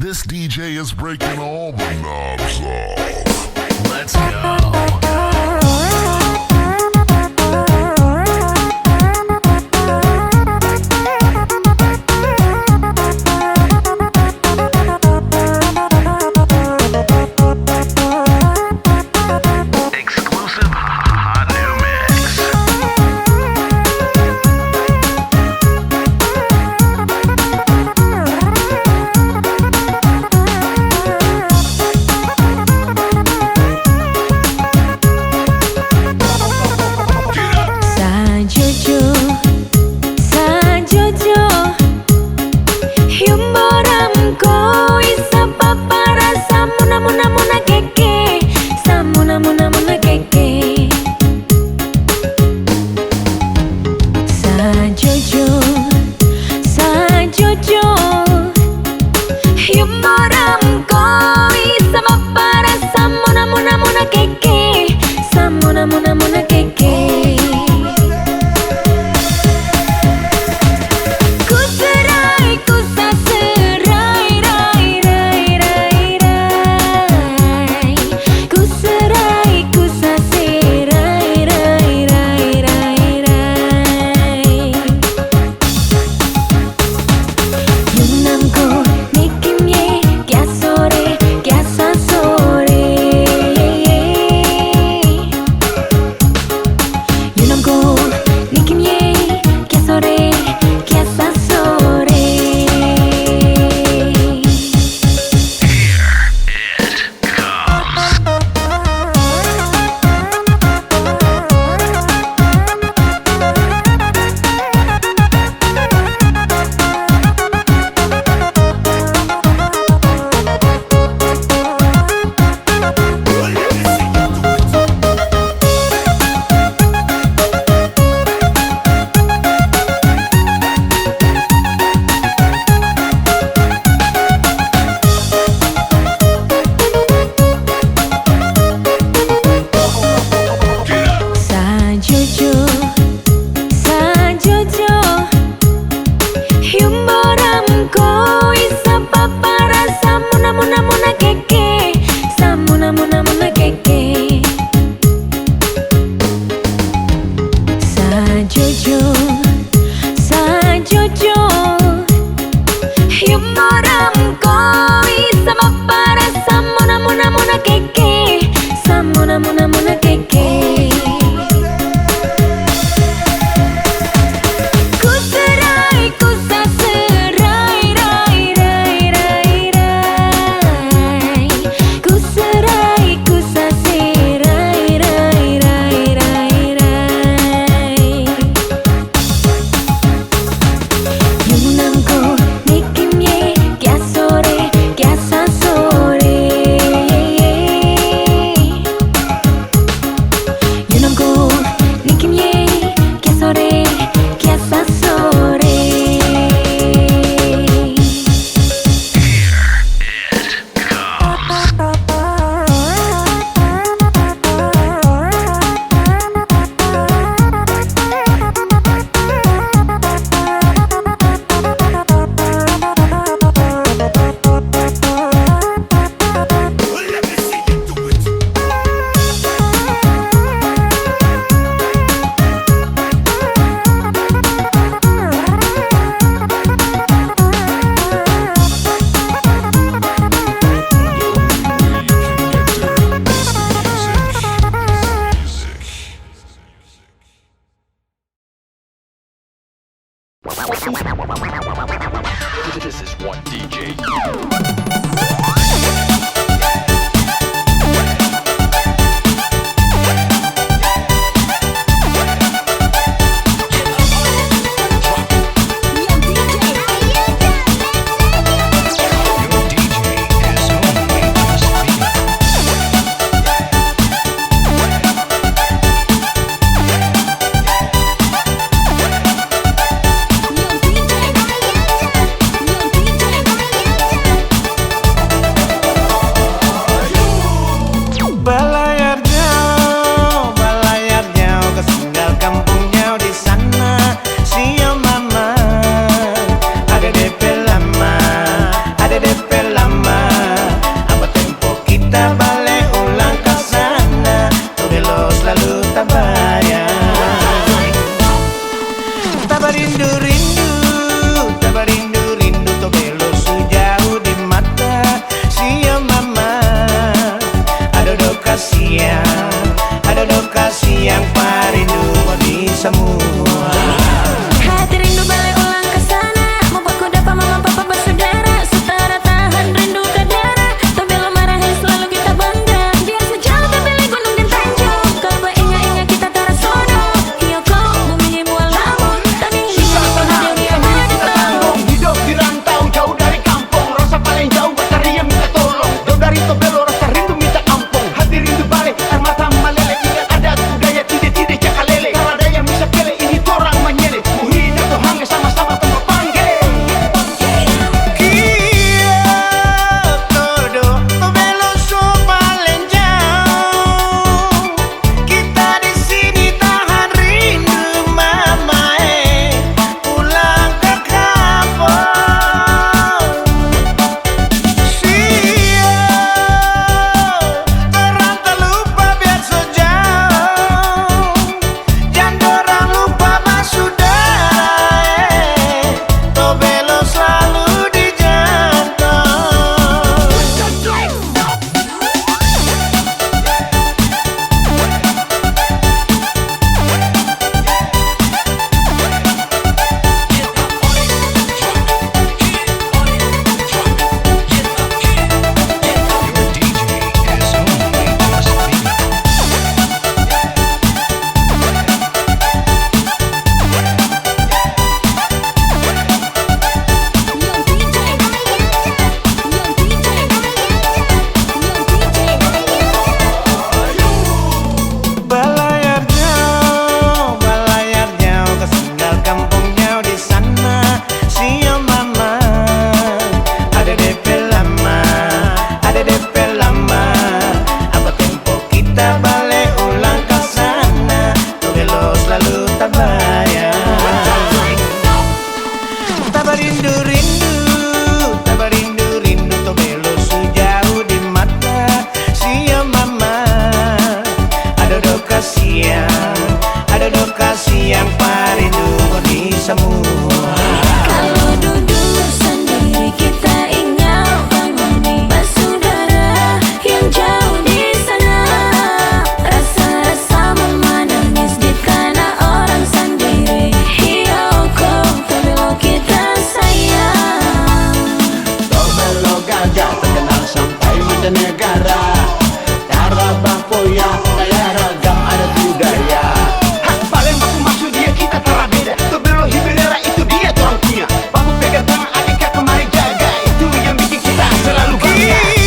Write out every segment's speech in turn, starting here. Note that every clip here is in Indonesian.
This DJ is breaking all the knobs off. Let's go. Jaga terkenal sampai mancanegara. Cara Bangpoya kaya ragam adat budaya. Palembang maksud dia kita tak beda. Tobelo Hibelera itu dia orang punya. Baku pegang tangan adik kakak mari jaga. Itu yang bikin kita selalu bangga.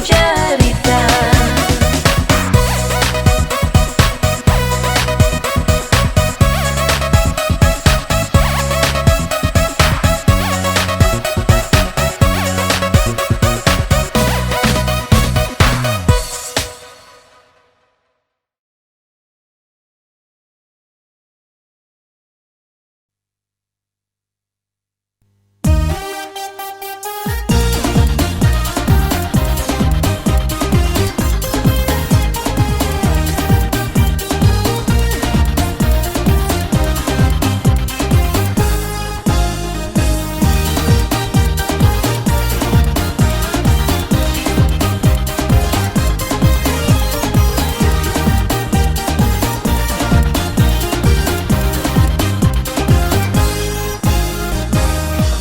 cerita.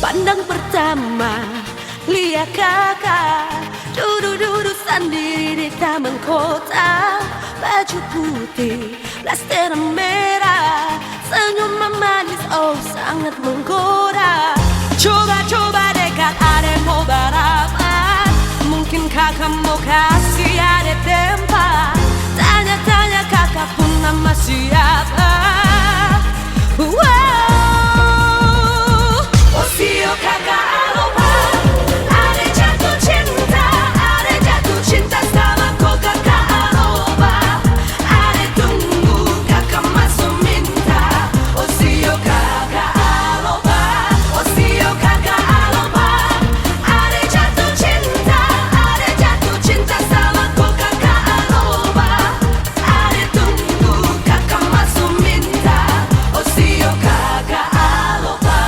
Pandang pertama, lihat kakak duduk-duduk sendiri di taman kota. Baju putih, blaster merah, senyum manis, oh sangat menggoda. Coba-coba dekat, ada mau balapan. Mungkin kakak mau kasih ada tempat. Tanya-tanya kakak pun nama siapa. Osio kakak aloha, ada jatuh cinta sama kau kakak aloha. Ada tunggu kakak masuk minta. Osio kakak aloha, Osio kakak aloha. Ada jatuh cinta sama kau kakak aloha. Ada tunggu kakak masuk minta. Osio kakak aloha.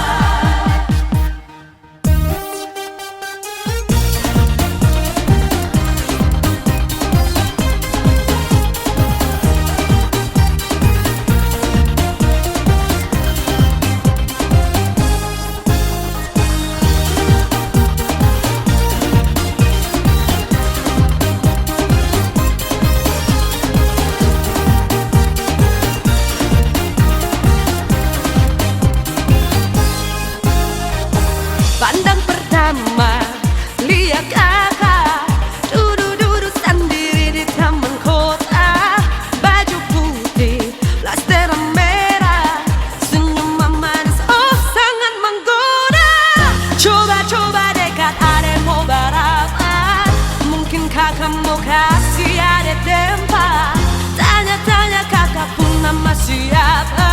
Pandang pertama, lihat kakak duduk-duduk sendiri di taman kota. Baju putih, blaster merah, senyum manis, oh sangat menggoda. Coba-coba dekat, ada mau balapan. Mungkin kakak mau kasih ada tempat. Tanya-tanya kakak pun nama siapa.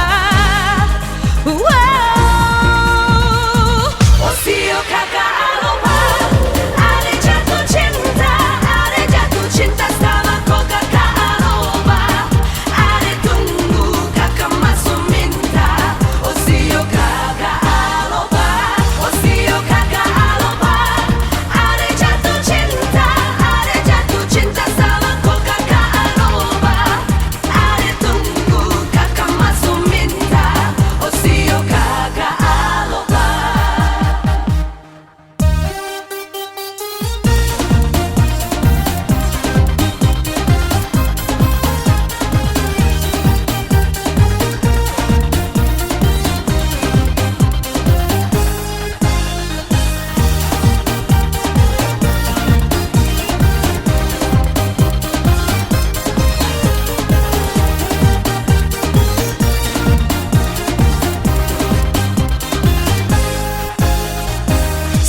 Osio kakak aloha, ada jatuh cinta sama kau kakak aloha. Ada tunggu kakak masuk minta. Osio kakak aloha, Osio kakak aloha. Ada jatuh cinta sama kau kakak aloha. Ada tunggu kakak masuk minta. Osio kakak aloha.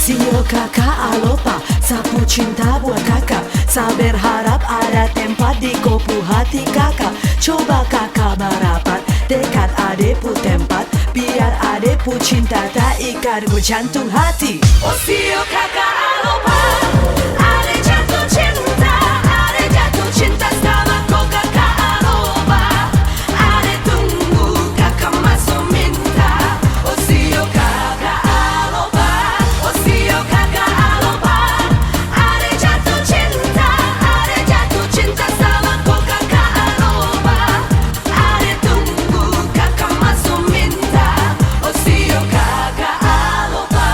Sio kakak aloha, sapu cinta buat kakak. Saya berharap ada tempat di kopu hati kakak. Coba kakak merapat dekat adepu tempat, biar adepu cinta tak ikat ku jantung hati. Osio kakak aloha, ada jatuh cinta sama kau kakak aloha. Ada tunggu kakak masuk minta. Osio kakak aloha, Osio kakak aloha. Ada jatuh cinta sama kau kakak aloha. Ada tunggu kakak masuk minta. Osio kakak aloha.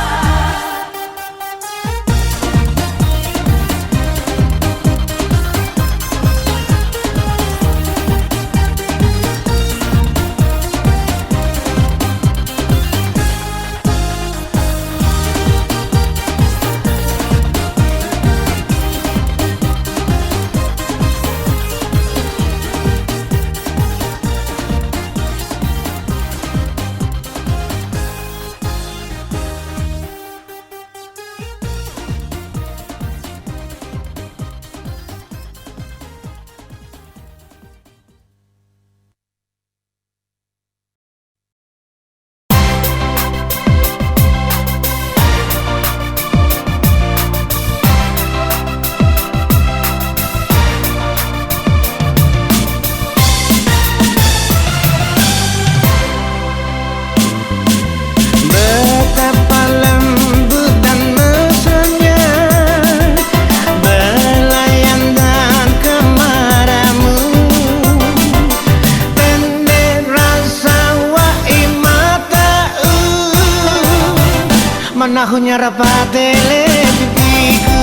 Menahunya rapatele pipiku,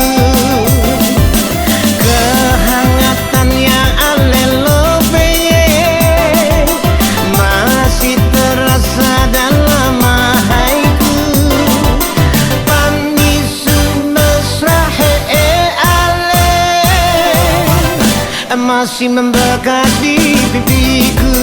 kehangatan yang alelo beye masih terasa dalam haiku. Pamisu mesra ale masih membekas di pipiku.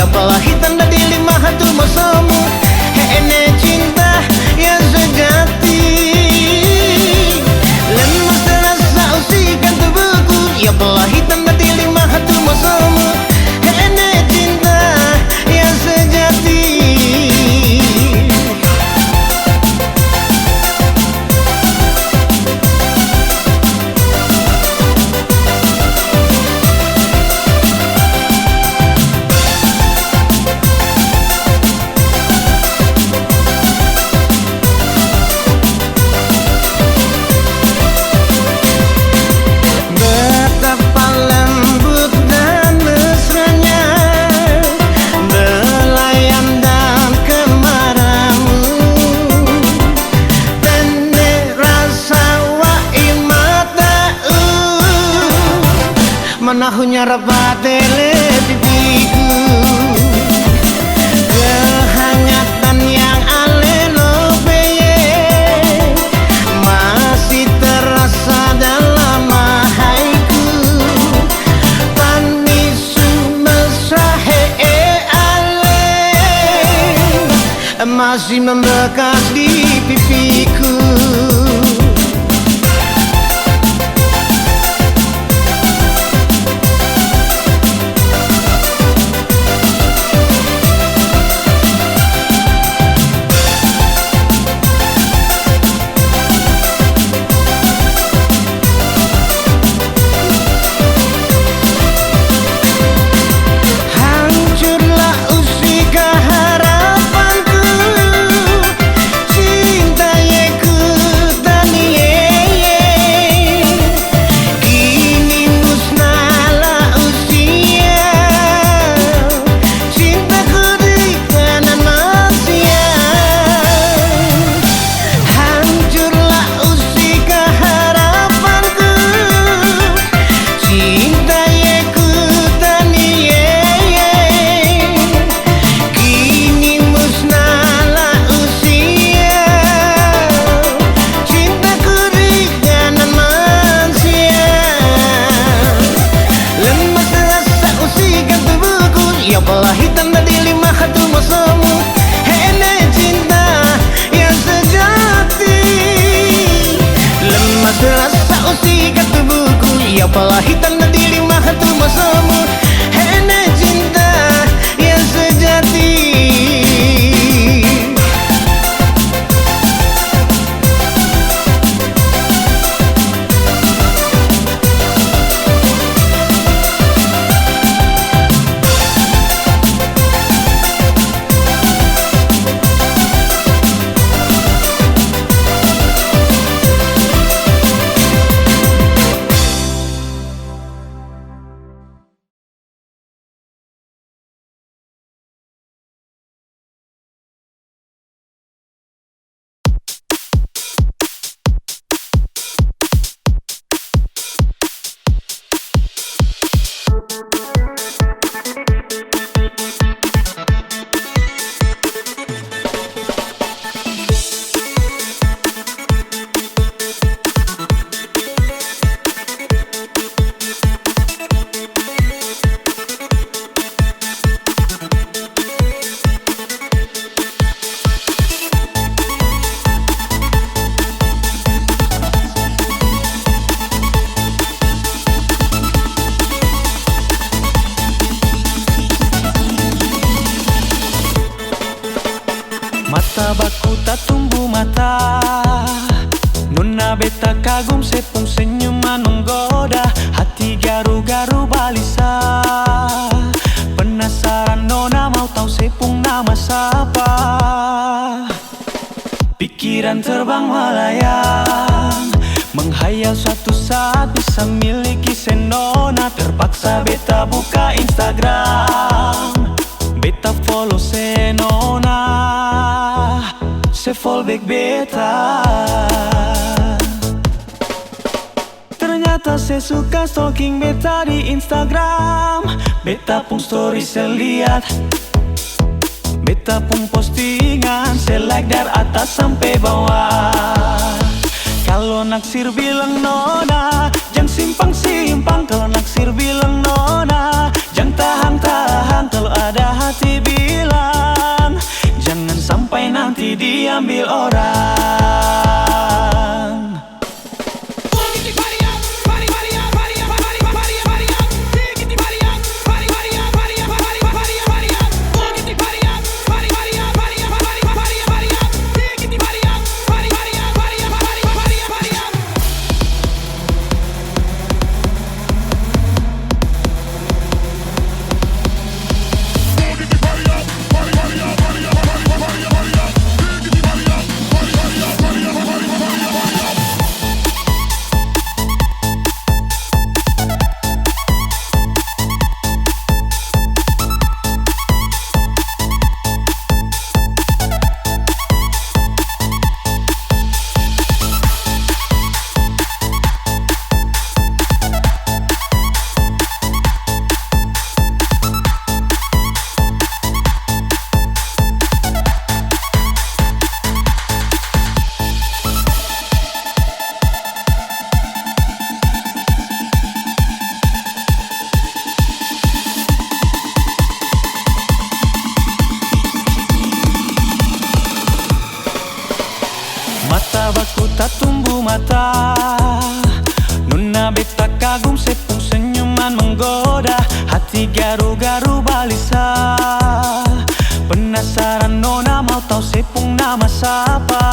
Pelahitan dari lima hatu masamu, hene cinta yang sejati. Lemas terasa usikan tubuhku, ya pelahitan dari lima hatu masamu, hene cinta yang sejati. Menahunya rapatele pipiku, kehangatan yang alelo beye masih terasa dalam haiku. Pamisu mesra ale masih membekas di pipiku. Pelahitan dari lima hatu masamu, hene cinta yang sejati. Lemas rasa usikan tubuhku, ya pelahitan dari lima hatu masamu, hene cinta yang sejati. Mata baku tak tumbuh mata, nona beta kagum sepung senyuman menggoda, hati garu-garu balisa. Penasaran nona mau tahu sepung nama siapa. Pikiran terbang melayang, menghayal suatu saat bisa miliki senona. Terpaksa beta buka Instagram, beta follow senona, se fallback beta. Ternyata saya suka stalking beta di Instagram. Beta pun story saya lihat, beta pun postingan saya like dari atas sampai bawah. Kalau naksir bilang nona, jangan simpang-simpang. Kalau naksir bilang nona, jangan tahan-tahan. Kalau ada hati bilang, jangan sampai nanti diambil orang. Mata baku tak tumbuh mata, nona beta kagum sepung senyuman menggoda, hati garu-garu balisa. Penasaran nona mau tahu sepung nama siapa.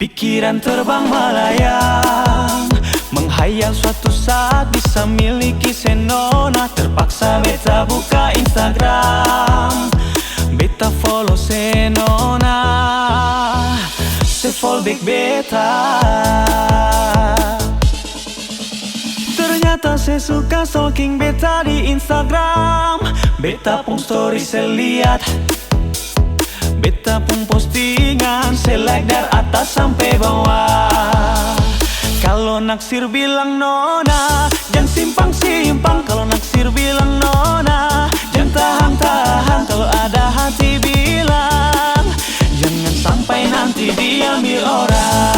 Pikiran terbang melayang, menghayal suatu saat bisa miliki senona. Terpaksa beta buka Instagram, beta follow senona, se fallback beta. Ternyata saya suka stalking beta di Instagram. Beta pun story saya lihat, beta pun postingan saya like dari atas sampai bawah. Kalau naksir bilang nona, jangan simpang-simpang. Kalau naksir bilang nona, jangan tahan-tahan. Kalau ada hati bilang, jangan sampai nanti diambil orang.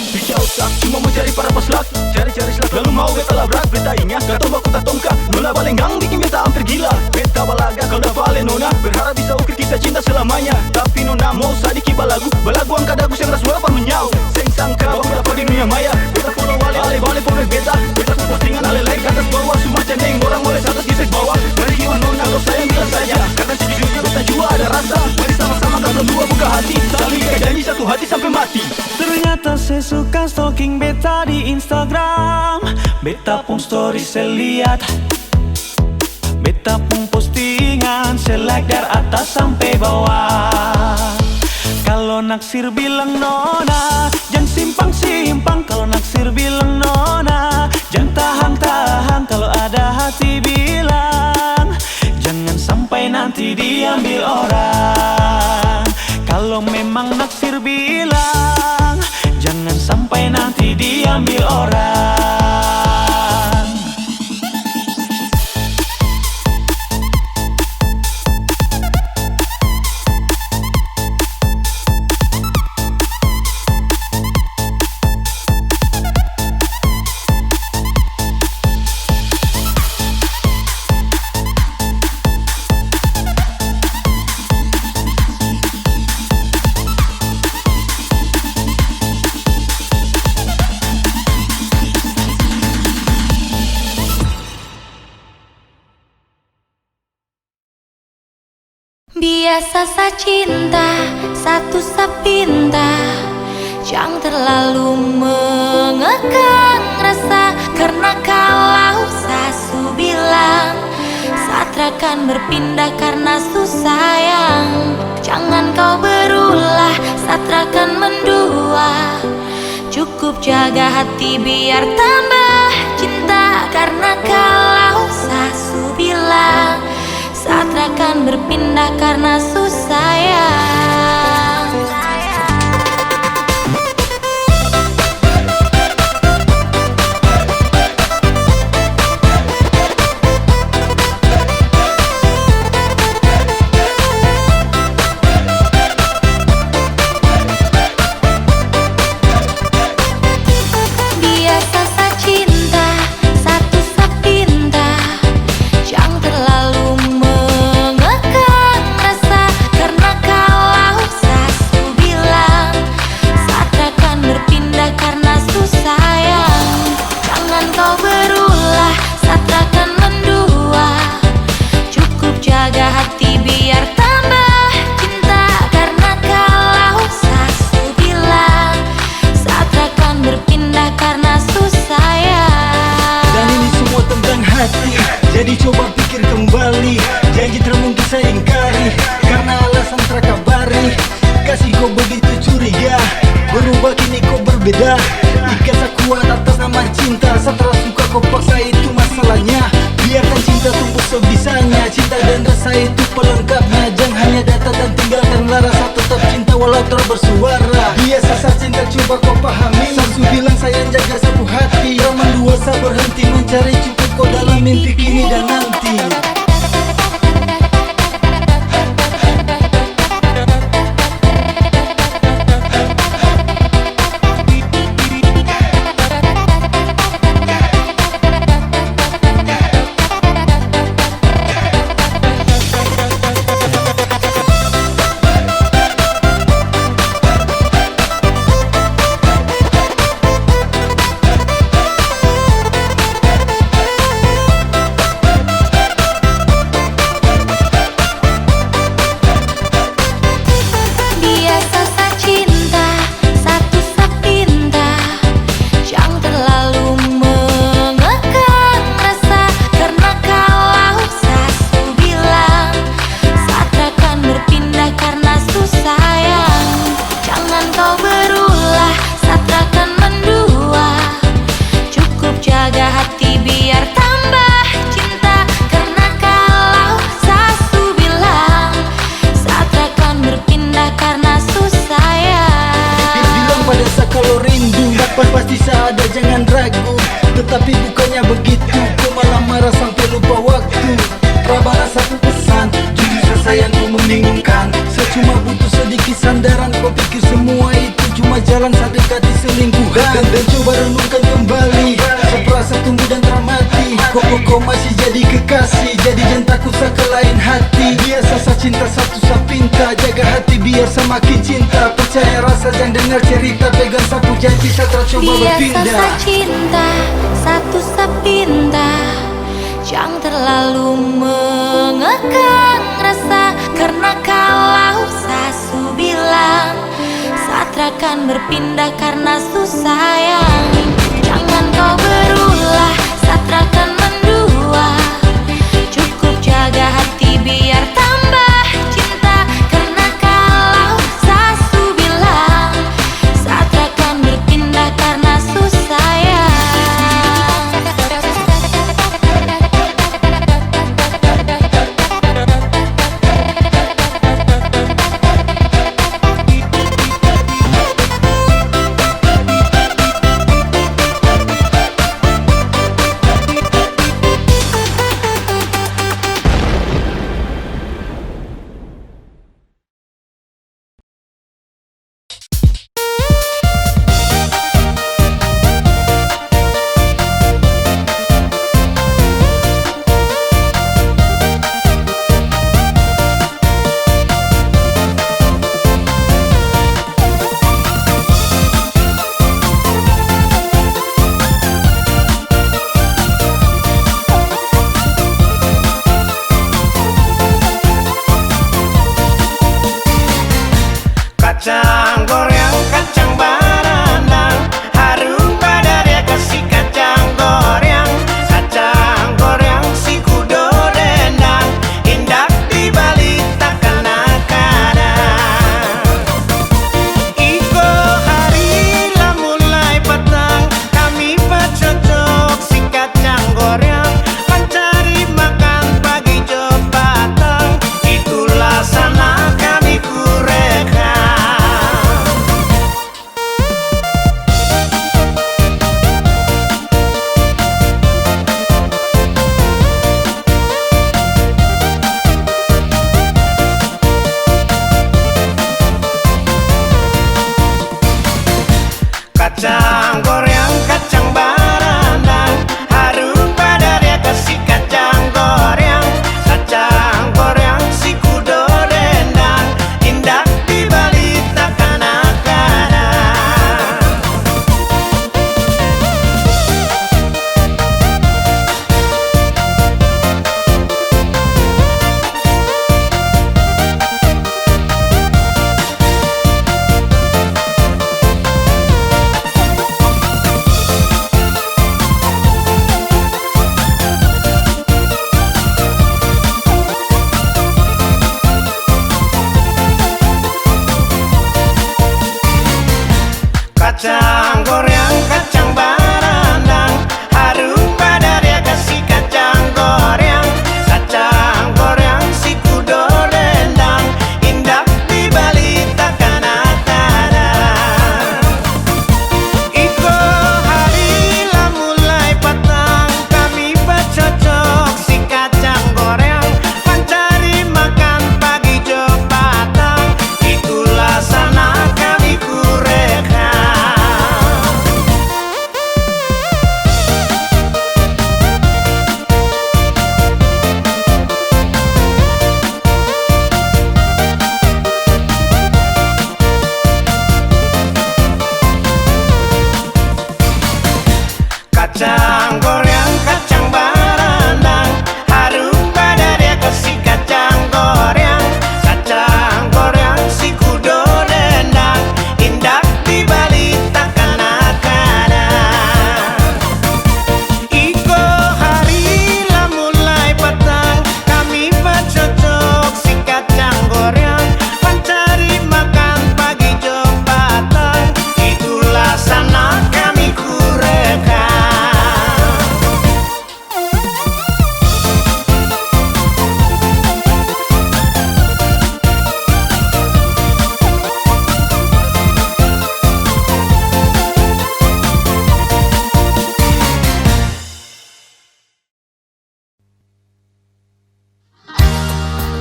Pisau tak cuma mencari para peslak, cari-cari selak lalu mau beta labrak. Beta ingat kata baku tak tongka, nona balenggang bikin beta hampir gila. Beta balaga kalau dah balik nona, berharap bisa ukir kita cinta selamanya. Tapi nona mau sadiki balagu angka dagu yang ras walapan menyau. Seng sangka baku dapat di dunia maya. Beta follow balik follow beta. Beta pun postingan like atas bawah, semua cendeng orang boleh satu kisah bawah. Dari jiwa nona kau sayang bilang saja, karena sejujurnya beta juga ada rasa. Mari sama-sama kan berdua buka hati, saling ikat janji satu hati sampai mati. Ternyata saya suka stalking beta di Instagram. Beta pun story saya lihat, beta pun postingan saya like dari atas sampai bawah. Kalau naksir bilang nona, jangan simpang-simpang. Kalau naksir bilang nona, jangan tahan-tahan. Kalau ada hati bilang, jangan sampai nanti diambil orang. Kalau memang naksir bilang, jangan sampai nanti diambil orang. Biasa sa cinta, satu sapinta, jangan terlalu mengekang rasa. Karena kalau sasu bilang Satra kan berpindah karena susayang. Jangan kau berulah, Satra kan mendua. Cukup jaga hati biar tambah cinta. Karena kalau sasu bilang Satra kan berpindah karena susayang. Biasa sa cinta, satu sapinta, jangan terlalu mengekang rasa. Karena kalau sasu bilang Satra kan berpindah karena susayang. Jangan kau berulah, Satra kan mendua. Cukup jaga hati biar tambah cinta. Karena kalau sasu bilang Satra kan berpindah karena susayang. Dan ini semua tentang hati, jadi coba pikir kembali. Janji termungkin saya ingkari, karena alasan terkabari. Kasih kau begitu curiga, berubah kini kau berbeda. Ikasa kuat atas nama cinta, Satra suka kau paksa itu masalahnya. Biarkan cinta tumbuh sebisanya, cinta dan rasa itu pelengkapnya. Jangan hanya datang dan tinggalkanlah rasa, tetap cinta walau terus bersuara. Biasa sa cinta coba kau pahami, Sasu bilang sayang jaga satu hati. Raman dua sa berhenti mencari, cukup kau dalam mimpi kini dan nanti. Biasa sa cinta, satu sapinta, jangan terlalu mengekang rasa. Karena kalau sasu bilang Satra kan berpindah karena susayang. Jangan kau berulah, Satra kan mendua. Cukup jaga hati biar tambah cinta. Karena kalau sasu bilang Satra kan berpindah karena susayang. Bilang pada sa kalau rindu, pasti sa ada jangan ragu. Tetapi bukannya begitu, kau malah marah sampai lupa waktu. Prabara satu pesan, jujur sa sayang kau membingungkan. Saya cuma butuh sedikit sandaran, kau pikir semua itu cuma jalan sa dekati selingkuhan. Dan coba renungkan kembali, saya perasa tumbuh dan teramati. Kau masih jadi kekasih, jadi jangan takut sa ke lain hati. Biasa sa cinta satu sapinta, jaga hati biar semakin cinta. Percaya rasa jangan dengar cerita, pegang sapu janji Satra coba Biasa sa berpindah. cinta, satu sapinta, jangan terlalu mengekang rasa. Karena kalau sasu bilang Satra kan berpindah karena susayang. Jangan kau berulah, Satra kan mendua. Cukup jaga hati biar tambah cinta. Karena kalau sasu bilang Satra kan berpindah karena susayang.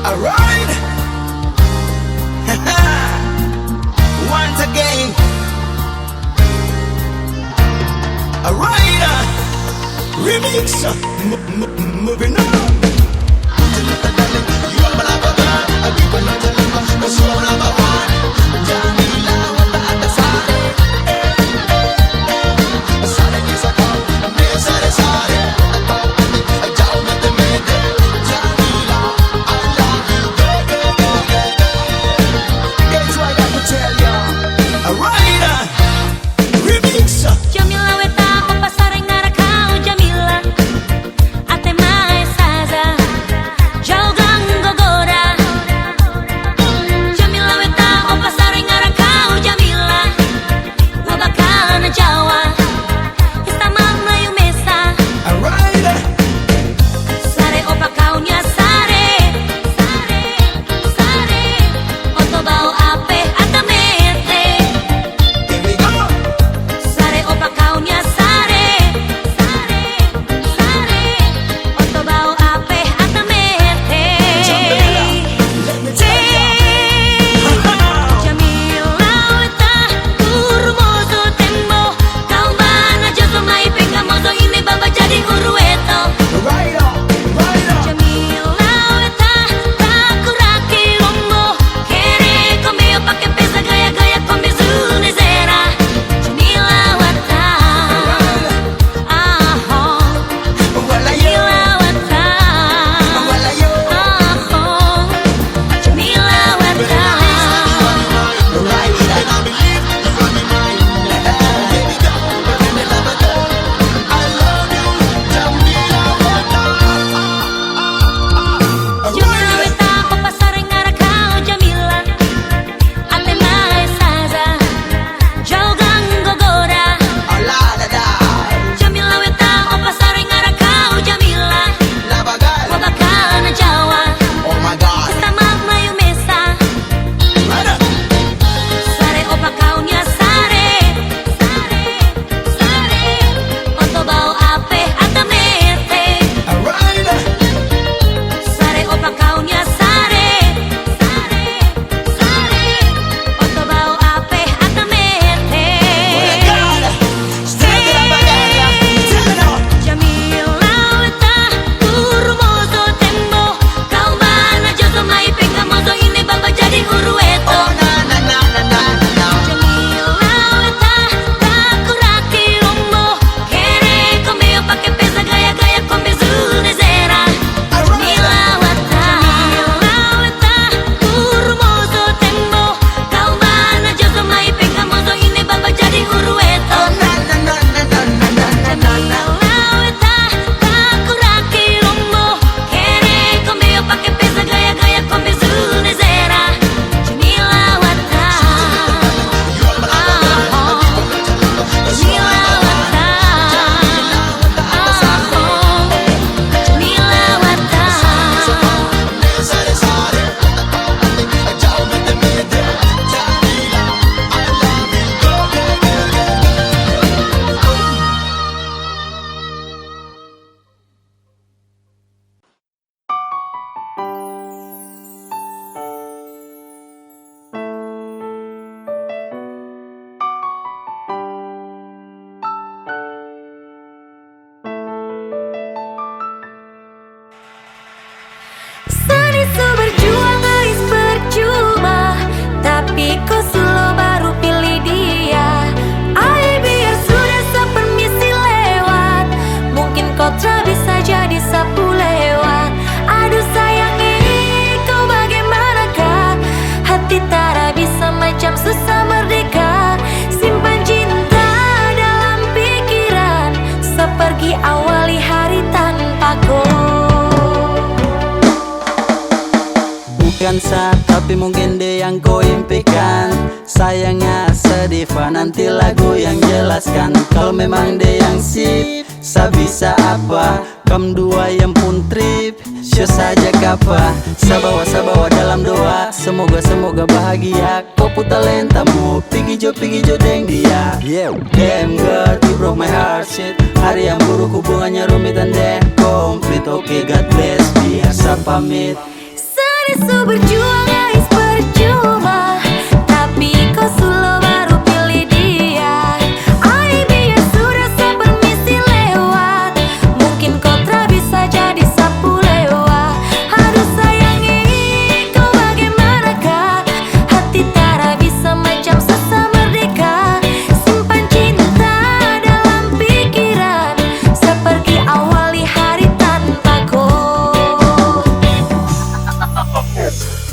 Alright. Once again. Alright. Remix. Moving on. Jamila weta opa sareng ngara kau Jamila ate mae saza jauh gang gogora. Jamila weta opa sareng ngara kau Jamila wabakana Jawa istama Melayu Mesa. Alright. Sare opa kaunya sare oto bau ape atamete. Here we go. Sare opa kaunya sare oto bau ape atamete. Jamila weta uru mozo tembo kau mana joso mai penga mozo ini baba jadi urueto. Right on. Right on. Jamila weta takuraki lombo kere komeo pake pesa gaya-gaya kombe zune zera. Jamila weta aho Jamila weta aho Jamila weta. Jamila weta opa sareng ngara kau Jamila ate mae saza jauh gang gogora. Jamila weta opa sareng ngara kau Jamila wabakana Jawa Oh my God. istama Melayu Mesa. Right on. Sare opa kaunya sare oto bau ape atamete. Alright. Sare opa kaunya sare oto bau ape atamete. Jamila weta uru mozo tembo kau mana joso mai penga mozo ini baba jadi urueto. Jamila weta takuraki lombo kere komeo pake pesa gaya-gaya kombe zune zera. Jamila weta uru mozo tembo kau mana joso mai penga mozo ini baba jadi urueto. Jamila weta takuraki lombo kere komeo pake pesa gaya-gaya kombe zune zera. Jamila weta Jamila weta Jamila weta. Sani su berjuang guys percuma, tapi kau selalu baru pilih dia. Ay biar sudah sepermisi lewat, mungkin kau tak bisa jadi sapu lewat. Aduh sayangi kau bagaimanakah, hati tak bisa macam susah merdeka. Simpan cinta dalam pikiran, seperti awali hari tanpaku. Bukan sah, tapi mungkin dia yang kau impikan. Sayangnya sedih, nanti lagu yang jelaskan. Kalau memang dia yang sip, sa bisa apa? Kam dua yang pun trip, show saja kapa. Sabawa dalam doa, semoga bahagia. Kau putar talentamu, pigi jo deng dia. Yeah, damn God, you broke my heart shit. Hari yang buruk hubungannya rumit dan deh komplit. Oke, God bless, biasa pamit. Serisu berjuang guys percuma, tapi kau solo baru pilih dia. Ai biar sudah sepermisi lewat, mungkin kau tak bisa jadi sapu lewat. Aduh sayangi kau bagaimanakah, hati tak bisa macam sesa merdeka. Simpan cinta dalam pikiran, seperti awali hari tanpa kau.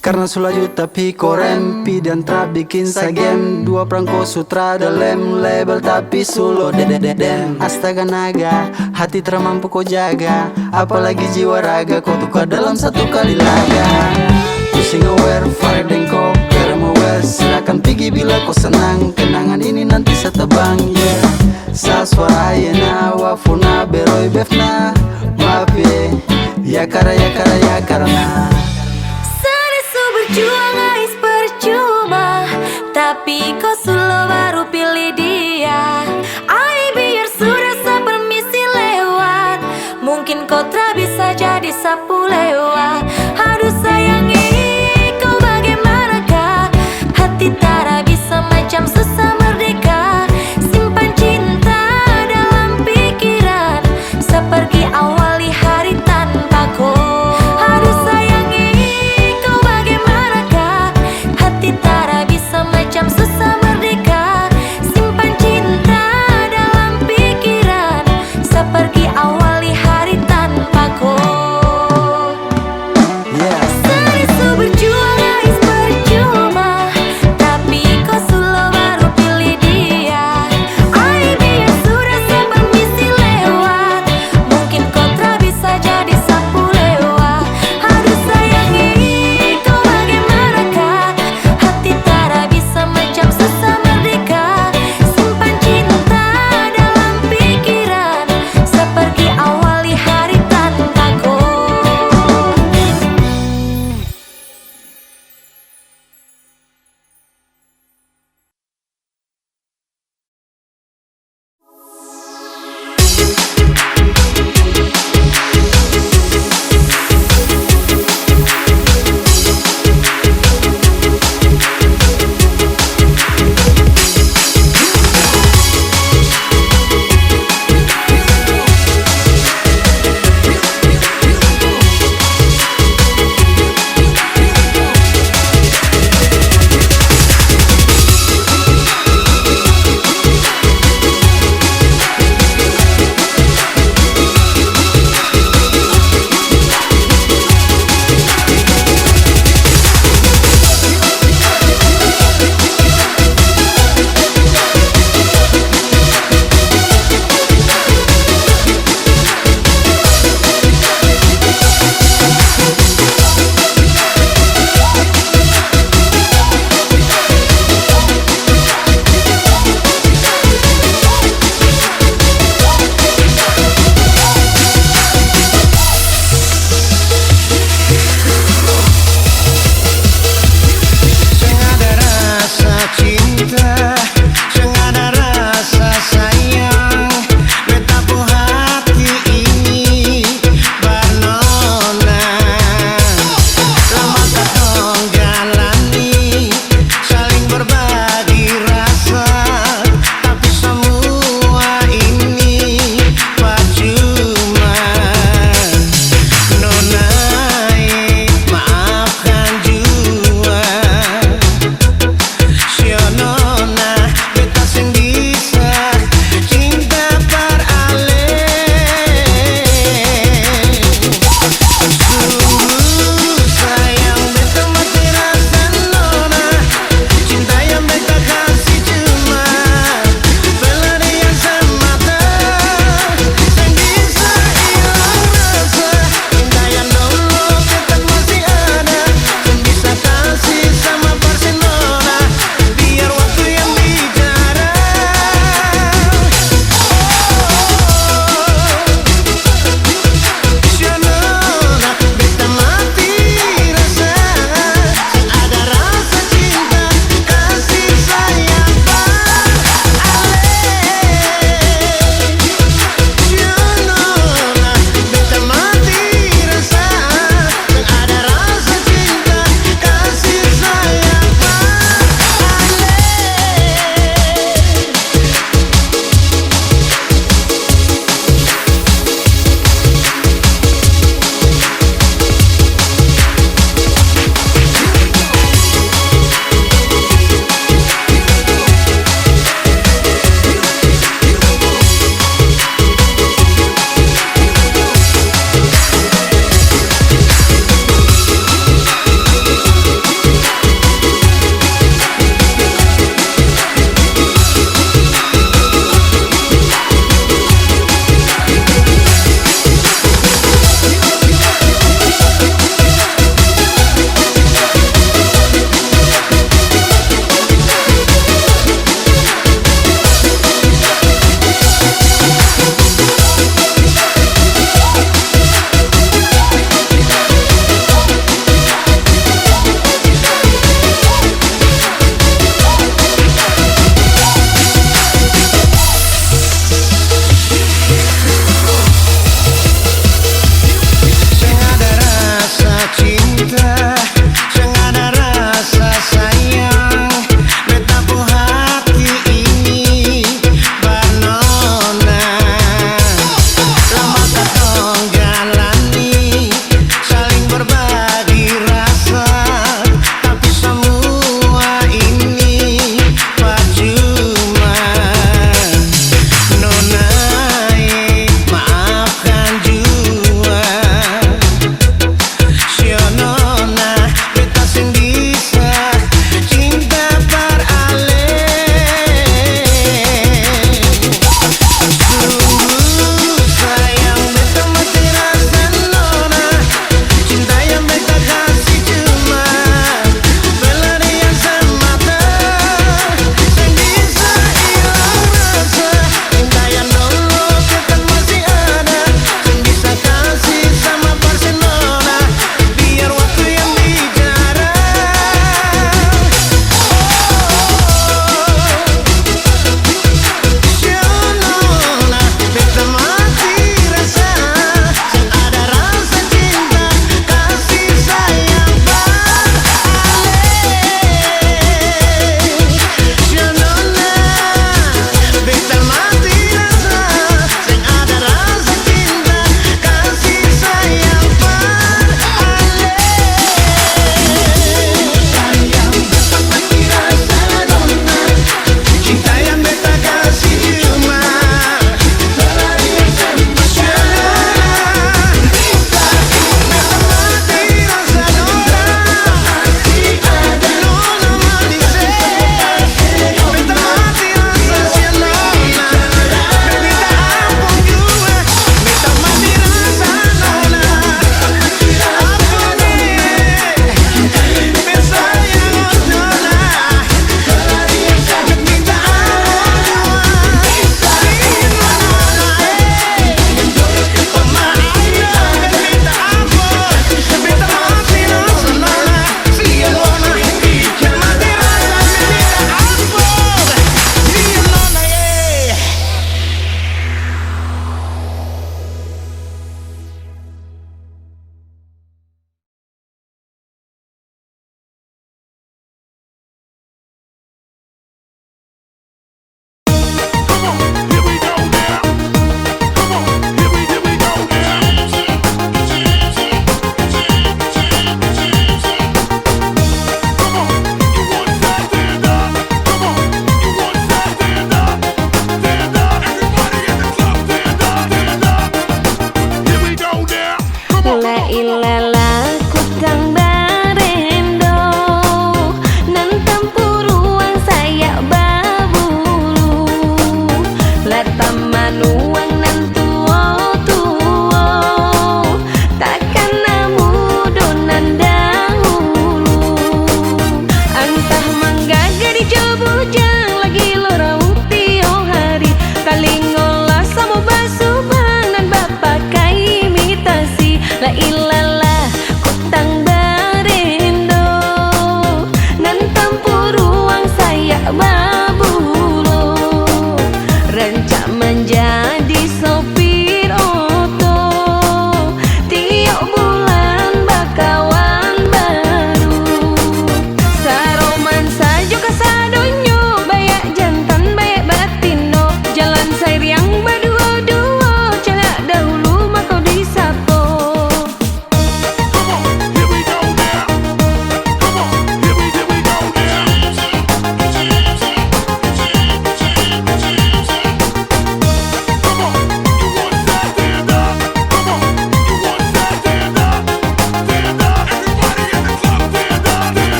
Karena sulaju tapi korempi dan trap bikin sagem. Dua perangko sutra dalam label tapi sulo dedededen. Astaga naga, hati termampu kau jaga, apalagi jiwa raga kau tukar dalam satu kali laga. Pusing aware, fire dan kau kerem aware. Silakan pergi bila kau senang, kenangan ini nanti setebang yeah. Sa suara ayana, wafuna beroi befna, maaf ya karena Serisu berjuang guys percuma, tapi kau sulit